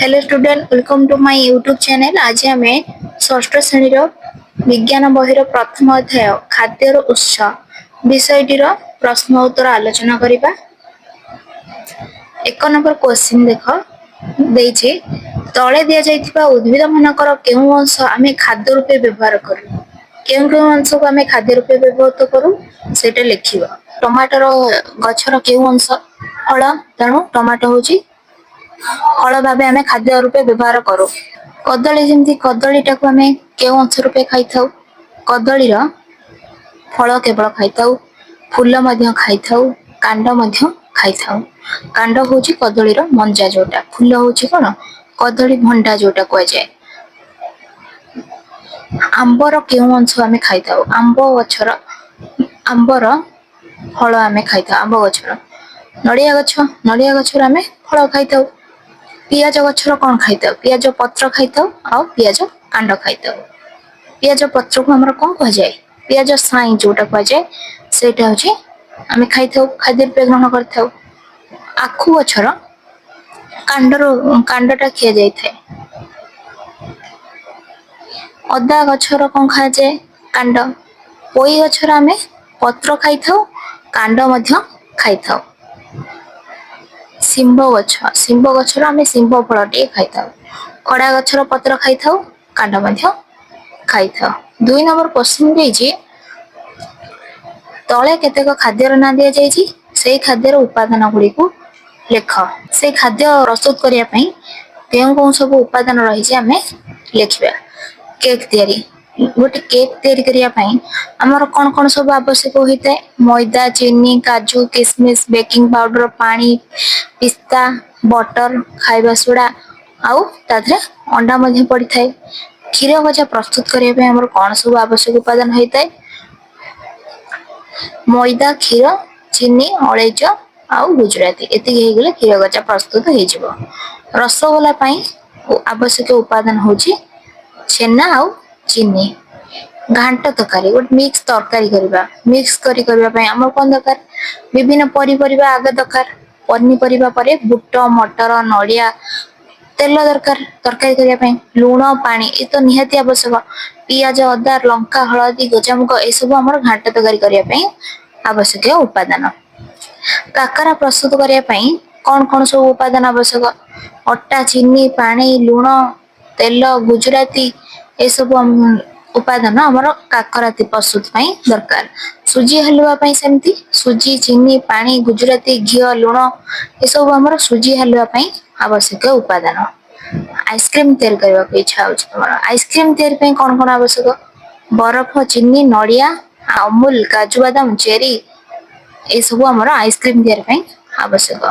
Hello student welcome to my YouTube channel. आज आम षष्ठ श्रेणी विज्ञान बहिर प्रथम अध्याय खाद्यर उत्स विषयटीर प्रश्न उत्तर आलोचना करिबा। एक नंबर क्वेश्चन देख देइछि तळे दिया जाइथिबा उद्भिद मानकर केउ अंश आमे खाद्य रूपे व्यवहार करू केउ केउ अंश को आमे खाद्य रूपे व्यवहार करू सेटा लिखिबा। टमाटर गछर केउ अंश फल तेणु टमाटो होची फल भाव आम खाद्य रूपे व्यवहार करूँ। कदली जमी कदली टाक आम केउ अंश रूपे खाई था कदली फल केवल खाई था फूल खाई था कांड खाई था। कांड हूँ कदली मंजा जोटा फूल हूँ कौन कदली भंडा जोटा कह जाए। आंबर केउ अंश आम खाई था आंब गछर आंबर फल आम खाई था आंब गछर। नड़िया गछर आम फल खाई था। पियाज गछर कौन खाई था पियाज पत्र खाई था और पियाज कांड खाई था। पियाज पत्र को हमर कौन कह जाए पियाज साई जोटा कह जाए सेटा होची आमे खाई था खाद्य रूपे ग्रहण करथाउ। आखु गछर कांडटा खिया जाय थाए। अदा गछर कौन खा जाए कांड। पोई गछर आमे पत्र खाई था कांड मध्य खाई था। शिंब गछर आमे शिंब फल टे खाई था। खड़ा गछर पत्र खाई था कांड मध्य खाई था। 2 नंबर क्वेश्चन देइछि तळे केतेक खाद्यर ना दिया जाइछि सेही खाद्यर उपादान गुडी को लेख। से खाद्य प्रस्तुत करिया पई केउ कोन सब उपादान रही जे आमे लिखिबा। केक तयारी गोटे केक तयारी करिया पई हमर कोन कोन सब आवश्यक होइते मैदा चीनी काजू किशमिश बेकिंग पाउडर पानी पिस्ता बटर खाइबा सोडा आउ तादरे अंडा मध्ये पड़ी थाए। क्षीर गजा प्रस्तुत करिया पई हमर कोन सब आवश्यक उपादान होइते मैदा क्षीर चीनी अलैच आउ गुजराती एति हे गेले क्षीर गजा प्रस्तुत हे जिवो। रसगोला पई आवश्यक उपादान होची छेना आउ चीनी। घांट तरकारी गोटे मिक्स तरकारी करबा मिक्स करबा पई हमर कोन दरकार विभिन्न परिपरिबा आगे दरकार पनिपरिबा परे बुट मटर नडिया तेल दरकार तरकारी करिया पई लूण पानी ए तो निहाती आवश्यक। पियाज अदा लंका हळदी गजामुग ए सब हमर घांट तरकारी करिया पई आवश्यक उपादान। काकरा प्रस्तुत करिया पई कोन कोन सब उपादान आवश्यक अट्टा चीनी पानी लूण तेल गुजराती ए सब उपादान हमर काकराती प्रस्तुत पई दरकार। सुजी हलवा पई सेमती सुजी चीनी पानी गुजराती घी लूण ए सब हमर सुजी हलवा पई आवश्यक उपादान। आइसक्रीम तयार करबा को इच्छा होछ तमर आइसक्रीम तयार पई कोन कोन आवश्यक बरफ चीनी नडिया अमूल काजू बादाम चेरी ए सब हमर आइसक्रीम तयार पई आवश्यक।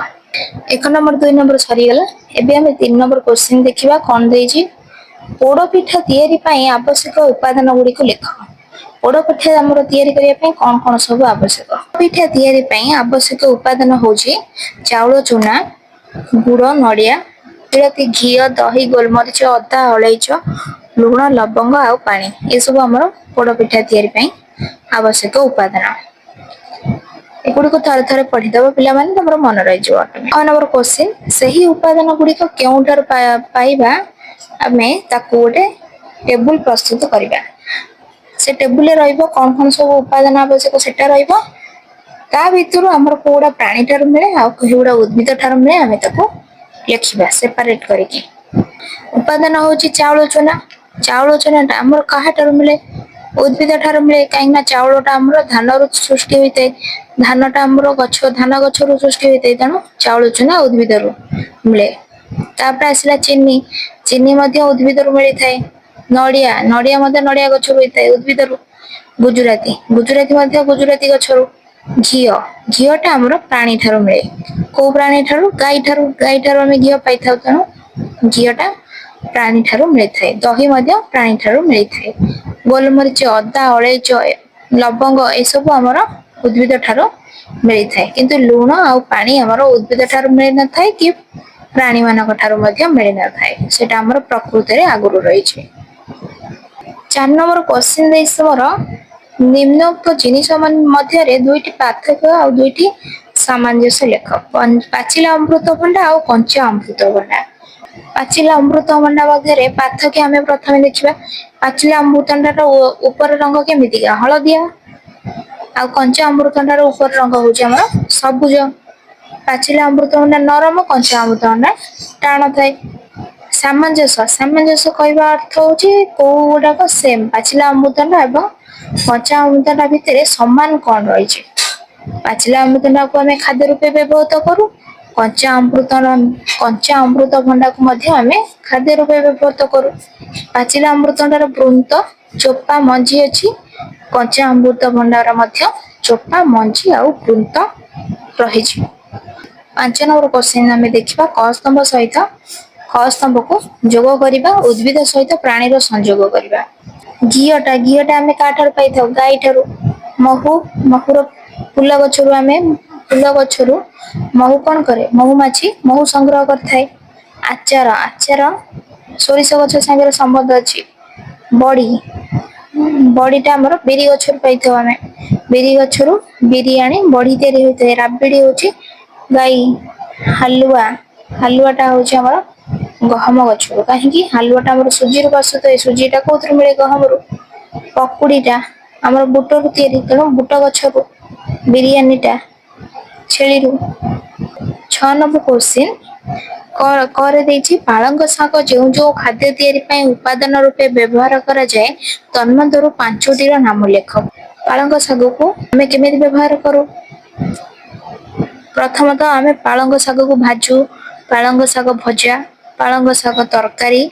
1 नंबर 2 नंबर सरी गला एबे हम 3 नंबर क्वेश्चन देखिबा कोन देइछि पोड़ो पिठा तयारी पई आवश्यक उपादान गुडी को लेख। पोड़ो पिठा हमर तयारी करिया पई कोन कोन सब आवश्यक पिठा तयारी पई आवश्यक उपादान होछि चाउଳ चूना गुड़ नडिया गुजराती घी दही गोलमरीच अदा अलैच लूण लवंग आउ पानी ए सब हमर पोड़ो पिठा तयारी पई आवश्यक उपादान। एगुडी को थरे थरे पढ़ी दबो पिला माने तमरो मन रहि जो। 1 नंबर क्वेश्चन सही उपादान गुडी को केउंटर पाइबा आमे ताकू गोटे टेबुल प्रस्तुत करिबा। से टेबुल रे रहइबो कोन कोन सब उपादान आवश्यक सेटा रहइबो ता भितरु हमर कोडा प्राणी ठार मिले आ कोडा उद्भिद ठार मिले आमे ताकू लिखिबा सेपरेट करिकि। उपादान होची चाउଳ चूना हमर काहा ठार मिले उद्भिद ठार मिले काइना चाउळटा हमर धान रु सृष्टि होइते धानटा हमर गछ धान गछ रु सृष्टि होइते तनो चाउळ चूना उद्भिद रु मिले। तापर आसिला चीनी मध्ये उद्भिद रु मिली थाए। नडिया मध्ये नडिया गछ रु होइते उद्भिद रु। गुजराती मध्ये गुजराती गछ रु। घीटा हमर प्राणी ठार मिले को प्राणी ठार गाई ठार हम घी पाई थाउ तनो घीटा प्राणी ठार मिली थाए। दही मध्ये प्राणी ठार मिली थाए। गोलमरीच अदा अलैच लवंग ए सब हमर उद्भिद ठार मिली थाए किंतु लूण आ पानी हमर उद्भिद ठार मिली न थाए कि प्राणी मानक ठार मध्ये मिली न थाए सेटा हमर प्रकृति रे आगुरु रही छै। 4 नंबर क्वेश्चन देइस मोर निम्नोक्त जिनिस मध्य रे दुईटी पार्थक्य आ दुईटी सामंजस्य लेख पाचिला अमृतभंडा आ कंचा अमृतभंडा। ପାଚିଲା ଅମୃତଭଣ୍ଡା ମଧ୍ୟରେ ପାର୍ଥକ୍ୟ ଆମେ ପ୍ରଥମେ ଦେଖିବା। ପାଚିଲା ଅମୃତଭଣ୍ଡାର ଉପର ରଙ୍ଗ କେମିତିକା? ହଳଦିଆ। ଆଉ କଞ୍ଚା ଅମୃତଭଣ୍ଡାର ଉପର ରଙ୍ଗ ହଉଛି ଆମର ସବୁଜ। ପାଚିଲା ଅମୃତଭଣ୍ଡା ନରମ, କଞ୍ଚା ଅମୃତଭଣ୍ଡା ଟାଣ ଥାଏ। ସାମଞ୍ଜସ୍ୟ କହିବା ଅର୍ଥ ହଉଛି କୋଉ ଗୁଡାକ ସେମ୍, ପାଚିଲା ଅମୃତଭଣ୍ଡା ଏବଂ କଞ୍ଚା ଅମୃତଭଣ୍ଡା ଭିତରେ ସମାନ କଣ ରହିଛି। ପାଚିଲା ଅମୃତଭଣ୍ଡାକୁ ଆମେ ଖାଦ୍ୟ ରୂପେ ବ୍ୟବହୃତ କରୁ। କଞ୍ଚା ଅମୃତଭଣ୍ଡାକୁ ମଧ୍ୟ ଆମେ ଖାଦ୍ୟ ରୂପେ ବ୍ୟବହୃତ କରୁ। ପାଚିଲା ଅମୃତଭଣ୍ଡାର ବୃନ୍ତ, ଚୋପା, ମଞ୍ଜି ଅଛି। କଞ୍ଚା ଅମୃତଭଣ୍ଡାର ମଧ୍ୟ ଚୋପା, ମଞ୍ଜି ଆଉ ବୃନ୍ତ ରହିଛି। 5 ନମ୍ବର କ୍ୱେଶ୍ଚିନ୍ ଆମେ ଦେଖିବା କ ସ୍ତମ୍ଭକୁ ଯୋଗ କରିବା, ଉଦ୍ଭିଦ ସହିତ ପ୍ରାଣୀର ସଂଯୋଗ କରିବା। ଘିଅଟା ଆମେ କାହାଠାରୁ ପାଇଥାଉ? ଗାଈ ଠାରୁ। ଫୁଲ ଗଛରୁ ମହୁ କଣ କରେ? ମହୁମାଛି ମହୁ ସଂଗ୍ରହ କରିଥାଏ। ଆଚାର ସୋରିଷ ଗଛ ସାଙ୍ଗରେ ସମ୍ବନ୍ଧ ଅଛି। ବଡିଟା ଆମର ବିରି ଗଛରୁ ପାଇଥାଉ ଆମେ। ବିରି ଗଛରୁ ବିରି ଆଣି ବଢି ତିଆରି ହୋଇଥାଏ। ରାବିଡି ହଉଛି ଗାଈ। ହାଲୁଆଟା ହଉଛି ଆମର ଗହମ ଗଛରୁ। କାହିଁକି? ହାଲୁଆଟା ଆମର ସୁଜିରୁ ପ୍ରସ୍ତୁତ ହୁଏ। ସୁଜିଟା କୋଉଥିରୁ ମିଳେ? ଗହମରୁ। ପକୁଡିଟା ଆମର ବୁଟରୁ ତିଆରି, ତେଣୁ ବୁଟ ଗଛରୁ। ବିରିୟାନୀଟା ଛେଳିରୁ। 6 ନମ୍ବର କ୍ୱେଶ୍ଚିନ୍ କରେ ଦେଇଛି, ପାଳଙ୍ଗ ଶାଗ ଯେଉଁ ଯେଉଁ ଖାଦ୍ୟ ତିଆରି ପାଇଁ ଉପାଦାନ ରୂପେ ବ୍ୟବହାର କରାଯାଏ ତନ୍ମଧ୍ୟରୁ 5ଟିର ନାମ ଲେଖ। ପାଳଙ୍ଗ ଶାଗକୁ ଆମେ କେମିତି ବ୍ୟବହାର କରୁ? ପ୍ରଥମତଃ ଆମେ ପାଳଙ୍ଗ ଶାଗକୁ ଭାଜୁ। ପାଳଙ୍ଗ ଶାଗ ଭଜା, ପାଳଙ୍ଗ ଶାଗ ତରକାରୀ,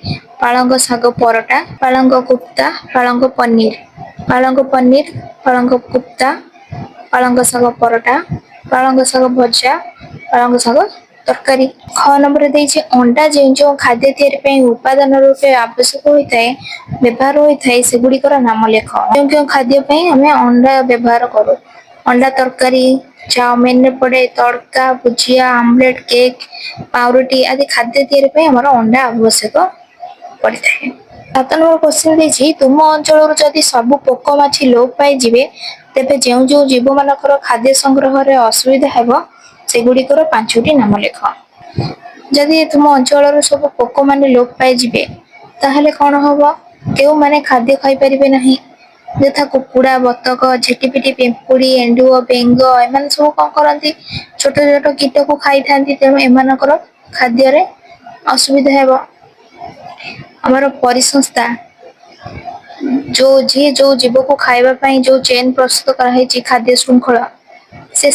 ପାଳଙ୍ଗ ଶାଗ ପରଟା, ପାଳଙ୍ଗ କୋପ୍ତା, ପାଳଙ୍ଗ ପନିର, ପାଳଙ୍ଗ କୋପ୍ତା, ପାଳଙ୍ଗ ଶାଗ ପରଟା, ପାଳଙ୍ଗ ଶାଗ ଭଜା, ପାଳଙ୍ଗ ଶାଗ ତରକାରୀ। 6 ନମ୍ବରରେ ଦେଇଛି, ଅଣ୍ଡା ଯେଉଁ ଯେଉଁ ଖାଦ୍ୟ ତିଆରି ପାଇଁ ଉପାଦାନ ରୂପେ ଆବଶ୍ୟକ ବ୍ୟବହାର ହୋଇଥାଏ ସେଗୁଡ଼ିକର ନାମ ଲେଖ। କେଉଁ କେଉଁ ଖାଦ୍ୟ ପାଇଁ ଆମେ ଅଣ୍ଡା ବ୍ୟବହାର କରୁ? ଅଣ୍ଡା ତରକାରୀ, ଚାଉମିନରେ ପଡେ, ତଡକା, ଭୁଜିଆ, ଆମଲେଟ, କେକ୍, ପାଉରୁଟି ଆଦି ଖାଦ୍ୟ ତିଆରି ପାଇଁ ଆମର ଅଣ୍ଡା ଆବଶ୍ୟକ ପଡିଥାଏ। 7 ନମ୍ବର କ୍ୱେଶ୍ଚିନ୍ ଦେଇଛି, ତୁମ ଅଞ୍ଚଳରୁ ଯଦି ସବୁ ପୋକ ମାଛି ଲୋପ ପାଇଯିବେ ତେବେ ଯେଉଁ ଯେଉଁ ଜୀବମାନଙ୍କର ଖାଦ୍ୟ ସଂଗ୍ରହରେ ଅସୁବିଧା ହେବ ସେଗୁଡ଼ିକର 5ଟି ନାମ ଲେଖ। ଯଦି ତୁମ ଅଞ୍ଚଳରୁ ସବୁ ପୋକମାନେ ଲୋପ ପାଇଯିବେ ତାହେଲେ କଣ ହବ? କେଉଁମାନେ ଖାଦ୍ୟ ଖାଇପାରିବେ ନାହିଁ? ଯଥା କୁକୁଡ଼ା, ବତକ, ଝିଟିପିଟି, ପିମ୍ପୁଡି, ଏଣ୍ଡୁଅ, ବେଙ୍ଗ ଏମାନେ ସବୁ କଣ କରନ୍ତି? ଛୋଟ ଛୋଟ କୀଟକୁ ଖାଇଥାନ୍ତି, ତେଣୁ ଏମାନଙ୍କର ଖାଦ୍ୟରେ ଅସୁବିଧା ହେବ। ଆମର ପରିସଂସ୍ଥା ଯିଏ ଯୋଉ ଜୀବକୁ ଖାଇବା ପାଇଁ ଯୋଉ ଚେନ ପ୍ରସ୍ତୁତ କରାହେଇଛି, ଖାଦ୍ୟ ଶୃଙ୍ଖଳ,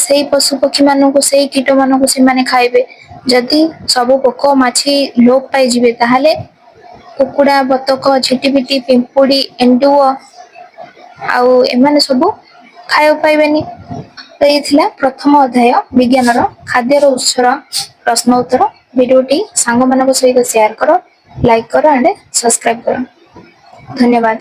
ସେଇ ପଶୁ ପକ୍ଷୀ ମାନଙ୍କୁ, ସେଇ କୀଟ ମାନଙ୍କୁ ସେମାନେ ଖାଇବେ। ଯଦି ସବୁ ପୋକ ମାଛି ଲୋପ ପାଇଯିବେ ତାହେଲେ କୁକୁଡ଼ା, ବତକ, ଝିଟିପିଟି, ପିମ୍ପୁଡି, ଏଣ୍ଡୁଅ ଆଉ ଏମାନେ ସବୁ ଖାଇବାକୁ ପାଇବେନି। ଏଇ ଥିଲା ପ୍ରଥମ ଅଧ୍ୟାୟ ବିଜ୍ଞାନର ଖାଦ୍ୟର ଉତ୍ସର ପ୍ରଶ୍ନ ଉତ୍ତର। ଭିଡିଓଟି ସାଙ୍ଗମାନଙ୍କ ସହିତ ସେୟାର କର, ଲାଇକ୍ କର ଆଣ୍ଡ ସବସ୍କ୍ରାଇବ କର। ଧନ୍ୟବାଦ।